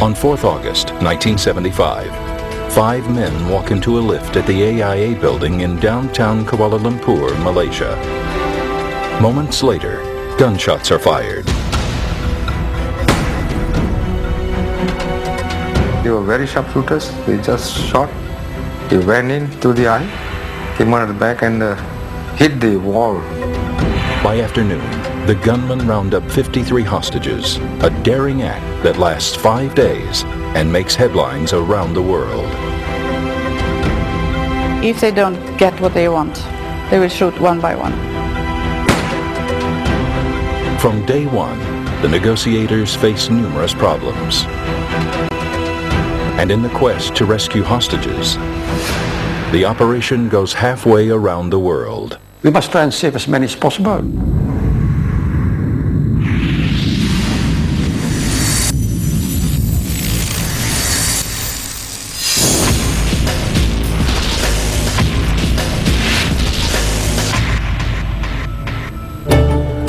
On 4th August 1975, 5 men walk into a lift at the AIA building in downtown Kuala Lumpur, Malaysia. Moments later, gunshots are fired. They were very sharp shooters. They just shot. They went in through the eye, came out of the back and hit the wall. By afternoon, the gunmen round up 53 hostages, a daring act that lasts 5 days and makes headlines around the world. If they don't get what they want, they will shoot one by one. From day one, the negotiators face numerous problems. And in the quest to rescue hostages, the operation goes halfway around the world. We must try and save as many as possible.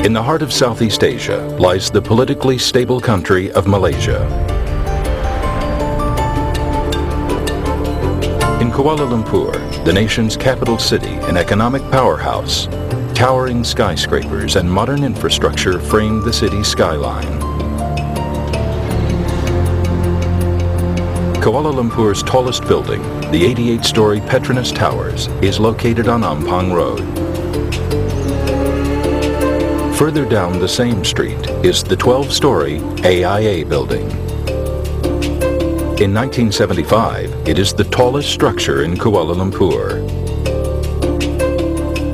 In the heart of Southeast Asia lies the politically stable country of Malaysia. In Kuala Lumpur, the nation's capital city and economic powerhouse, towering skyscrapers and modern infrastructure frame the city's skyline. Kuala Lumpur's tallest building, the 88-story Petronas Towers, is located on Ampang Road. Further down the same street is the 12-story AIA building. In 1975, it is the tallest structure in Kuala Lumpur.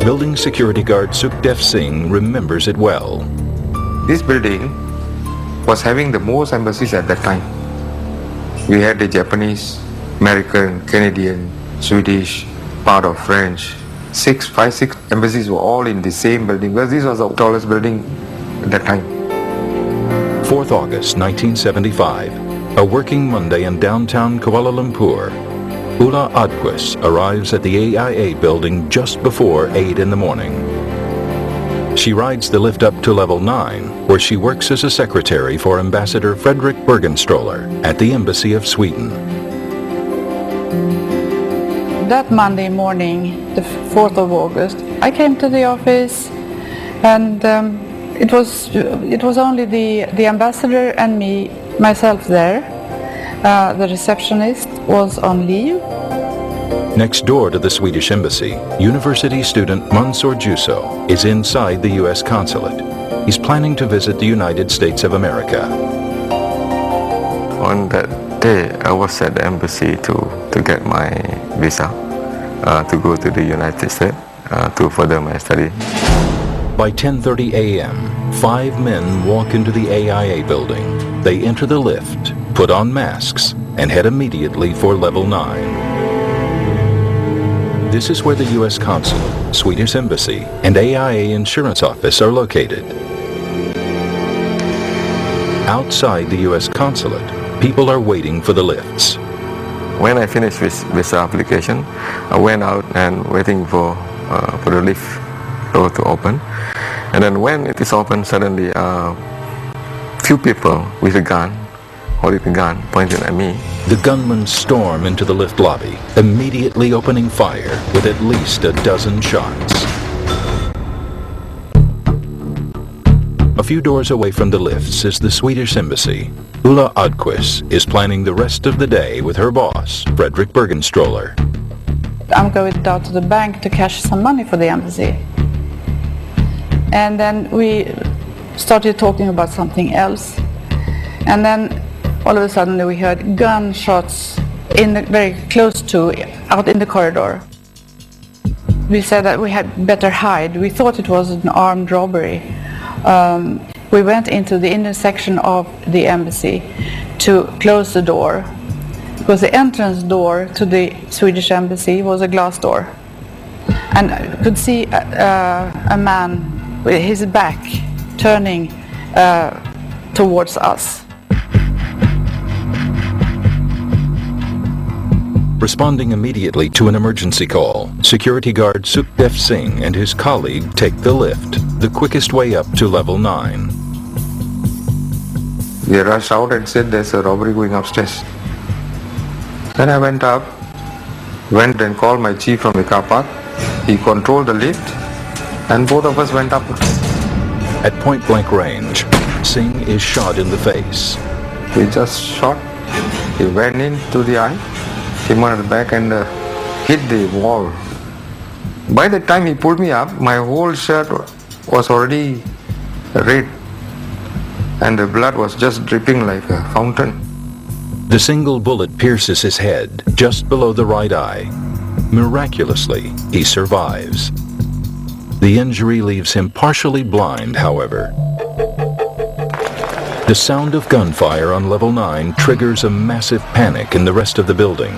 Building security guard Sukhdev Singh remembers it well. This building was having the most embassies at that time. We had the Japanese, American, Canadian, Swedish, part of French. 6 embassies were all in the same building because this was the tallest building at that time. 4th August 1975, a working Monday in downtown Kuala Lumpur. Ula Adquis arrives at the AIA building just before 8 in the morning. She rides the lift up to level 9, where she works as a secretary for Ambassador Fredrik Bergenstoller at the Embassy of Sweden. That Monday morning, the 4th of August, I came to the office, and it was only the ambassador and myself there. The receptionist was on leave. Next door to the Swedish embassy, university student Mansour Juso is inside the U.S. consulate. He's planning to visit the United States of America. On that day, I was at the embassy to get my visa to go to the United States to further my study. By 10:30 a.m., 5 men walk into the AIA building. They enter the lift, put on masks, and head immediately for level 9. This is where the U.S. consulate, Swedish embassy, and AIA insurance office are located. Outside the U.S. consulate, people are waiting for the lifts. When I finished with visa application, I went out and waiting for the lift door to open. And then when it is open, suddenly few people with a gun, holding a gun, pointing at me. The gunmen storm into the lift lobby, immediately opening fire with at least a dozen shots. A few doors away from the lifts is the Swedish embassy. Ula Adquis is planning the rest of the day with her boss, Fredrik Bergenstoller. I'm going down to the bank to cash some money for the embassy. And then we started talking about something else. And then all of a sudden we heard gunshots very close to, out in the corridor. We said that we had better hide. We thought it was an armed robbery. We went into the inner section of the embassy to close the door, because the entrance door to the Swedish embassy was a glass door. And I could see a man with his back turning towards us. Responding immediately to an emergency call, security guard Sukhdev Singh and his colleague take the lift, the quickest way up to level 9. They rushed out and said there's a robbery going upstairs. Then I went up, went and called my chief from the car park. He controlled the lift and both of us went up. At point-blank range, Singh is shot in the face. He just shot. He went into the eye, came out of the back and hit the wall. By the time he pulled me up, my whole shirt was already red and the blood was just dripping like a fountain. The single bullet pierces his head just below the right eye. Miraculously, he survives. The injury leaves him partially blind, however. The sound of gunfire on level 9 triggers a massive panic in the rest of the building.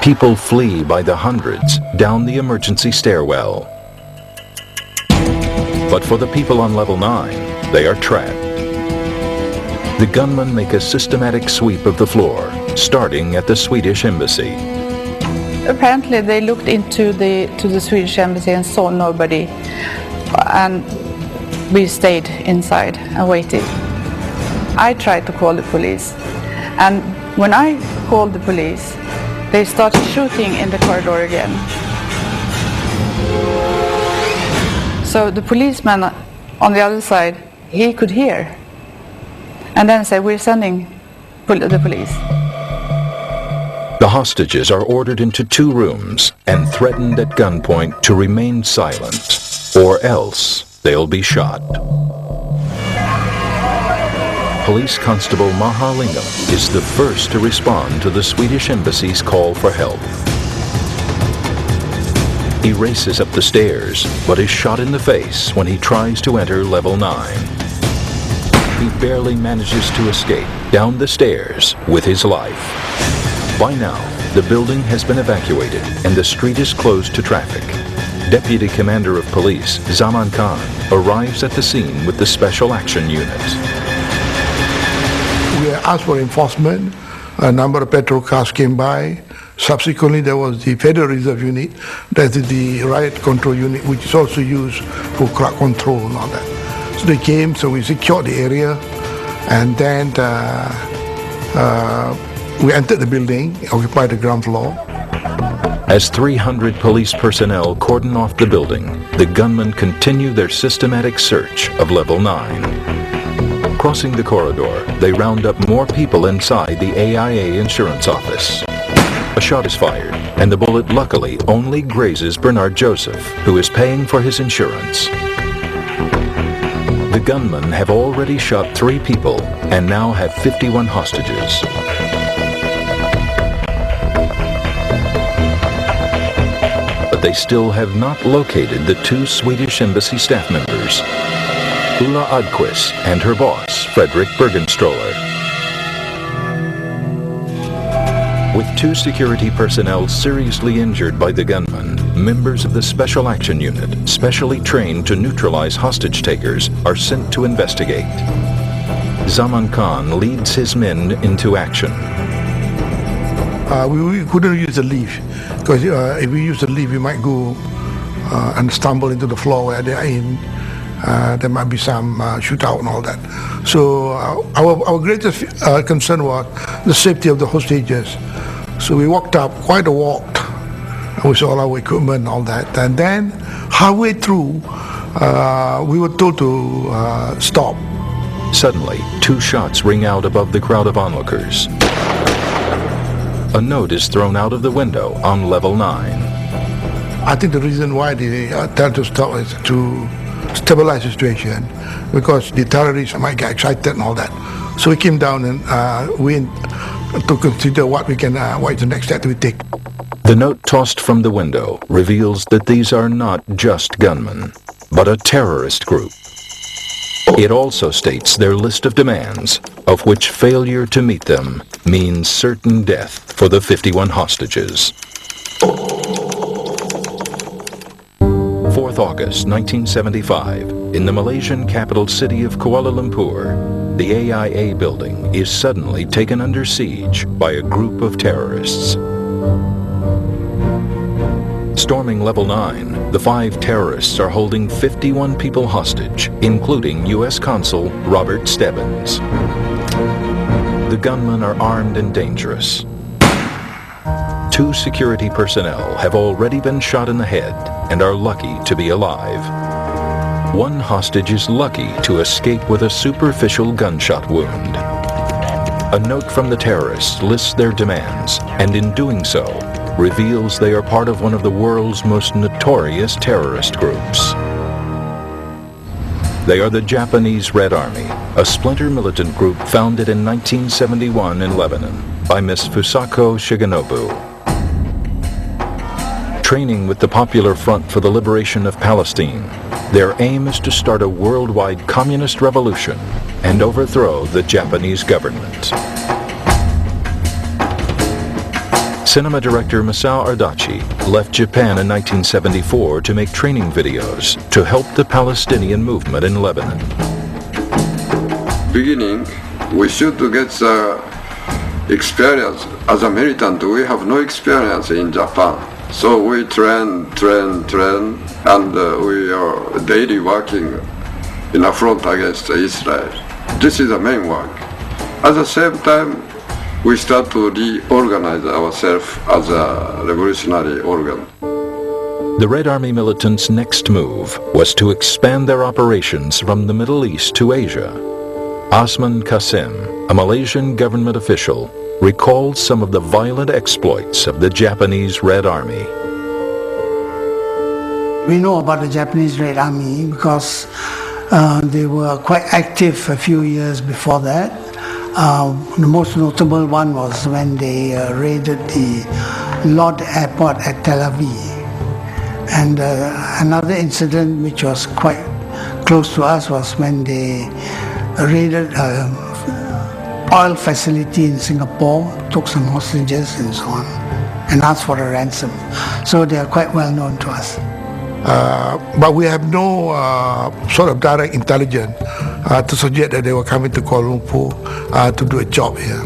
People flee by the hundreds down the emergency stairwell. But for the people on level 9, they are trapped. The gunmen make a systematic sweep of the floor, starting at the Swedish embassy. Apparently they looked into the Swedish embassy and saw nobody, and we stayed inside and waited. I tried to call the police, and when I called the police, they started shooting in the corridor again. So the policeman on the other side, he could hear, and then said, "We're sending the police." The hostages are ordered into 2 rooms and threatened at gunpoint to remain silent, or else they'll be shot. Police Constable Mahalingam is the first to respond to the Swedish embassy's call for help. He races up the stairs, but is shot in the face when he tries to enter level 9. He barely manages to escape down the stairs with his life. By now, the building has been evacuated and the street is closed to traffic. Deputy Commander of Police, Zaman Khan, arrives at the scene with the Special Action Unit. We asked for enforcement. A number of petrol cars came by. Subsequently, there was the Federal Reserve Unit, that is the riot control unit, which is also used for crowd control and all that. So they came, so we secured the area, and then we entered the building, occupied the ground floor. As 300 police personnel cordon off the building, the gunmen continue their systematic search of level 9. Crossing the corridor, they round up more people inside the AIA insurance office. A shot is fired, and the bullet luckily only grazes Bernard Joseph, who is paying for his insurance. The gunmen have already shot 3 people and now have 51 hostages. But they still have not located the 2 Swedish embassy staff members, Ulla Adquist and her boss, Frederick Bergenstroller. With 2 security personnel seriously injured by the gunmen, members of the Special Action Unit, specially trained to neutralize hostage takers, are sent to investigate. Zaman Khan leads his men into action. We couldn't use the lift, because if we use the lift, we might go and stumble into the floor where they are in. There might be some shootout and all that. So our greatest concern was the safety of the hostages. So we walked up quite a walk with all our equipment and all that. And then halfway through, we were told to stop. Suddenly, 2 shots ring out above the crowd of onlookers. A note is thrown out of the window on level 9. I think the reason why they tell to stop is to stabilize the situation, because the terrorists might get excited and all that. So we came down and we to consider what is the next step we take. The note tossed from the window reveals that these are not just gunmen, but a terrorist group. It also states their list of demands, of which failure to meet them means certain death for the 51 hostages. 4th August 1975, in the Malaysian capital city of Kuala Lumpur, the AIA building is suddenly taken under siege by a group of terrorists. Storming level 9, the 5 terrorists are holding 51 people hostage, including U.S. Consul Robert Stebbins. the gunmen are armed and dangerous. 2 security personnel have already been shot in the head and are lucky to be alive. 1 hostage is lucky to escape with a superficial gunshot wound. A note from the terrorists lists their demands, and in doing so, reveals they are part of one of the world's most notorious terrorist groups. They are the Japanese Red Army, a splinter militant group founded in 1971 in Lebanon by Miss Fusako Shigenobu. Training with the Popular Front for the Liberation of Palestine, their aim is to start a worldwide communist revolution and overthrow the Japanese government. Cinema director Masao Ardachi left Japan in 1974 to make training videos to help the Palestinian movement in Lebanon. Beginning, we should get the experience as a militant. We have no experience in Japan. So we train, and we are daily working in a front against Israel. This is the main work. At the same time, we start to reorganize ourselves as a revolutionary organ. The Red Army militants' next move was to expand their operations from the Middle East to Asia. Osman Qasim, a Malaysian government official, recalled some of the violent exploits of the Japanese Red Army. We know about the Japanese Red Army because they were quite active a few years before that. The most notable one was when they raided the Lod Airport at Tel Aviv. And another incident which was quite close to us was when they raided oil facility in Singapore, took some hostages and so on, and asked for a ransom. So they are quite well known to us. But we have no sort of direct intelligence to suggest that they were coming to Kuala Lumpur to do a job here.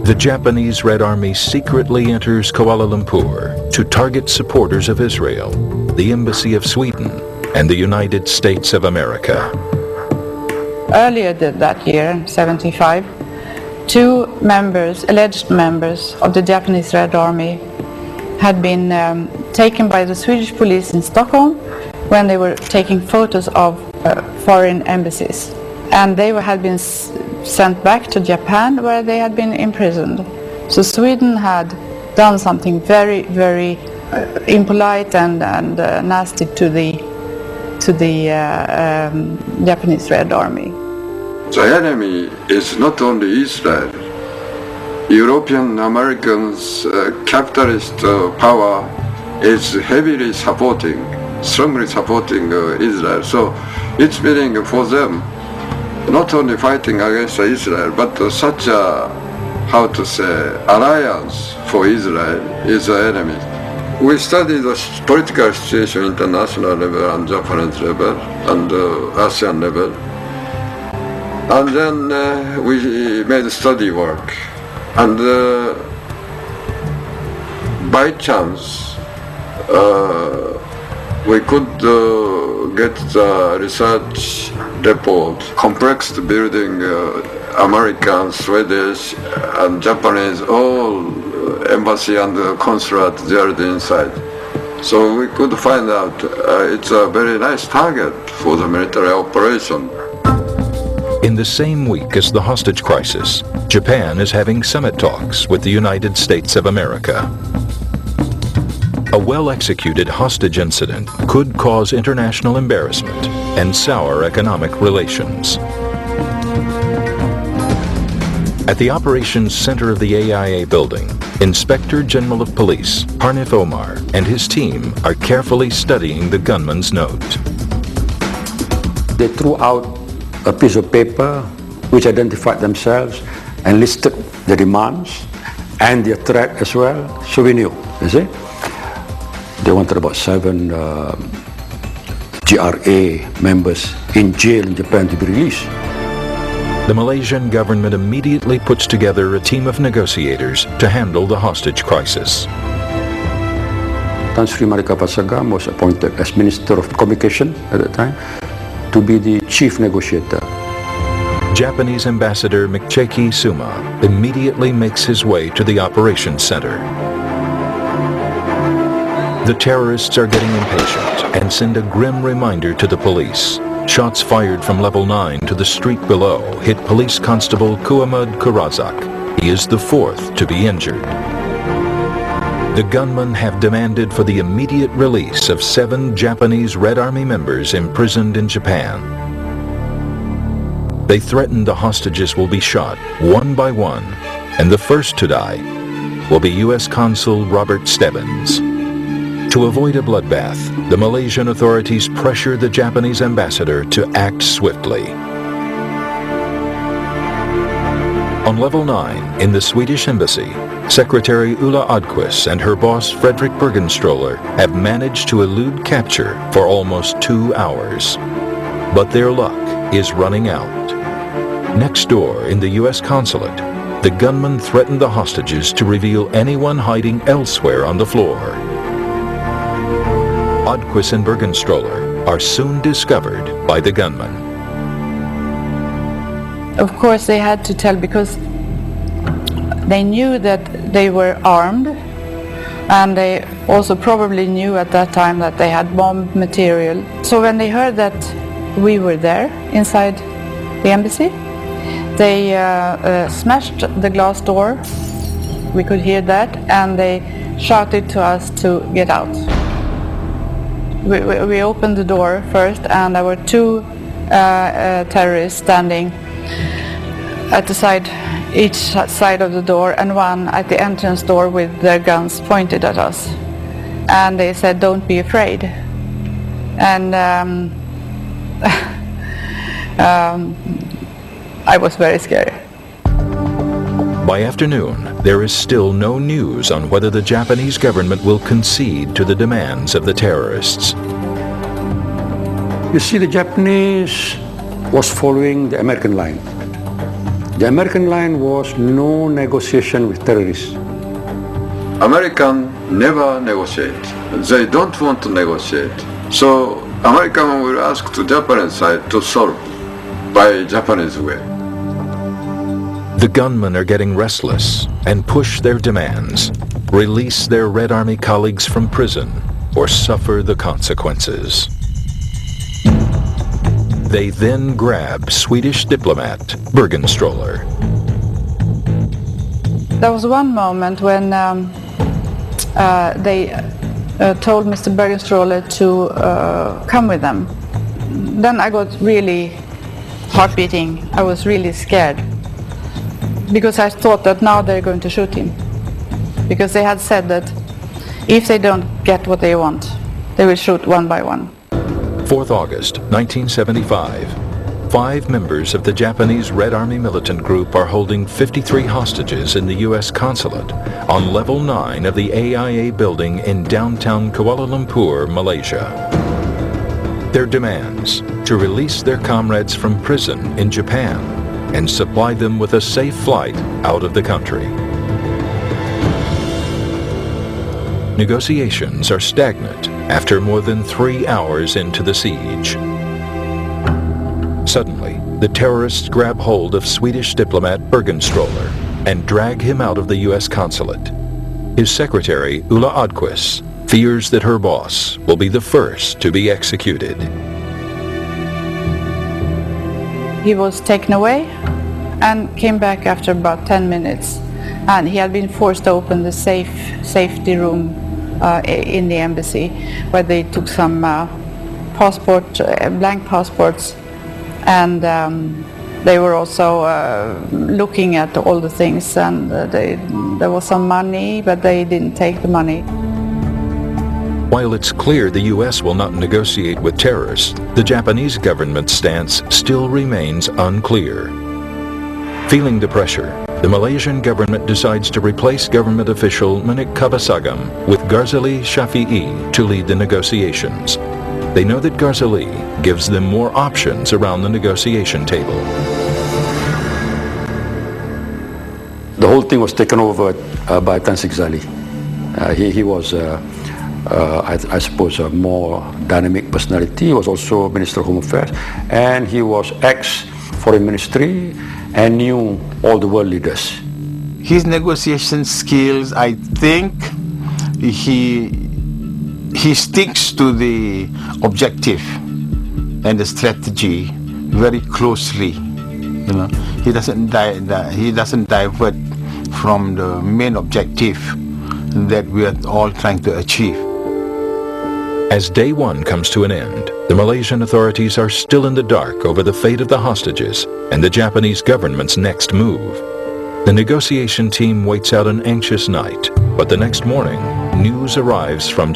The Japanese Red Army secretly enters Kuala Lumpur to target supporters of Israel, the Embassy of Sweden, and the United States of America. Earlier that year, 75, 2 alleged members of the Japanese Red Army had been taken by the Swedish police in Stockholm when they were taking photos of foreign embassies. And they had been sent back to Japan where they had been imprisoned. So Sweden had done something very, very impolite and nasty to the Japanese Red Army. The enemy is not only Israel. European Americans' capitalist power is heavily strongly supporting Israel. So it's meaning for them not only fighting against Israel, but such a, alliance for Israel is the enemy. We study the political situation international level and Japanese level and ASEAN level. And then we made study work. And by chance, we could get the research report, complex building, American, Swedish, and Japanese, all embassy and consulate there inside. So we could find out it's a very nice target for the military operation. In the same week as the hostage crisis, Japan is having summit talks with the United States of America. A well-executed hostage incident could cause international embarrassment and sour economic relations. At the operations center of the AIA building, Inspector General of Police Harnif Omar and his team are carefully studying the gunman's note. They threw out a piece of paper which identified themselves and listed the demands and their threat as well. So we knew, you see. They wanted about 7 GRA members in jail in Japan to be released. The Malaysian government immediately puts together a team of negotiators to handle the hostage crisis. Tan Sri Marika Pasagam was appointed as Minister of Communication at that time to be the chief negotiator. Japanese Ambassador Micheki Suma immediately makes his way to the operations center. The terrorists are getting impatient and send a grim reminder to the police. Shots fired from level 9 to the street below hit Police Constable Kuamud Kurazak. He is the fourth to be injured. The gunmen have demanded for the immediate release of 7 Japanese Red Army members imprisoned in Japan. They threaten the hostages will be shot one by one, and the first to die will be U.S. Consul Robert Stebbins. To avoid a bloodbath, the Malaysian authorities pressure the Japanese ambassador to act swiftly. On level 9 in the Swedish embassy, Secretary Ulla Adquist and her boss Fredrik Bergenstroller have managed to elude capture for almost 2 hours. But their luck is running out. Next door in the U.S. consulate, the gunmen threaten the hostages to reveal anyone hiding elsewhere on the floor. Adquist and Bergenstroller are soon discovered by the gunmen. Of course they had to tell because they knew that they were armed, and they also probably knew at that time that they had bomb material. So when they heard that we were there inside the embassy, they smashed the glass door. We could hear that, and they shouted to us to get out. We opened the door first, and there were 2 terrorists standing at the side, each side of the door, and one at the entrance door with their guns pointed at us. And they said, "Don't be afraid." And I was very scared. By afternoon, there is still no news on whether the Japanese government will concede to the demands of the terrorists. You see, the Japanese was following the American line. The American line was no negotiation with terrorists. American never negotiate. They don't want to negotiate. So American will ask to Japanese side to solve by Japanese way. The gunmen are getting restless and push their demands, release their Red Army colleagues from prison, or suffer the consequences. They then grab Swedish diplomat Bergenstroller. There was one moment when they told Mr. Bergenstroller to come with them. Then I got really heart beating. I was really scared, because I thought that now they're going to shoot him, because they had said that if they don't get what they want, they will shoot one by one. 4th August 1975. 5 members of the Japanese Red Army militant group are holding 53 hostages in the U.S. consulate on level 9 of the AIA building in downtown Kuala Lumpur, Malaysia. Their demands: to release their comrades from prison in Japan and supply them with a safe flight out of the country. Negotiations are stagnant after more than 3 hours into the siege. Suddenly, the terrorists grab hold of Swedish diplomat Bergenstroller and drag him out of the U.S. consulate. His secretary, Ulla Adquist, fears that her boss will be the first to be executed. He was taken away and came back after about 10 minutes. And he had been forced to open the safety room in the embassy, where they took some blank passports, and they were also looking at all the things, and there was some money, but they didn't take the money. While it's clear the U.S. will not negotiate with terrorists, the Japanese government's stance still remains unclear. Feeling the pressure, the Malaysian government decides to replace government official Manik Kabasagam with Garzali Shafi'i to lead the negotiations. They know that Garzali gives them more options around the negotiation table. The whole thing was taken over by Tan Sri Zali. He was, I suppose, a more dynamic personality. He was also Minister of Home Affairs, and he was foreign ministry and knew all the world leaders. His negotiation skills, I think, he sticks to the objective and the strategy very closely. You know, he doesn't divert from the main objective that we are all trying to achieve. As day one comes to an end, the Malaysian authorities are still in the dark over the fate of the hostages and the Japanese government's next move. The negotiation team waits out an anxious night, but the next morning, news arrives from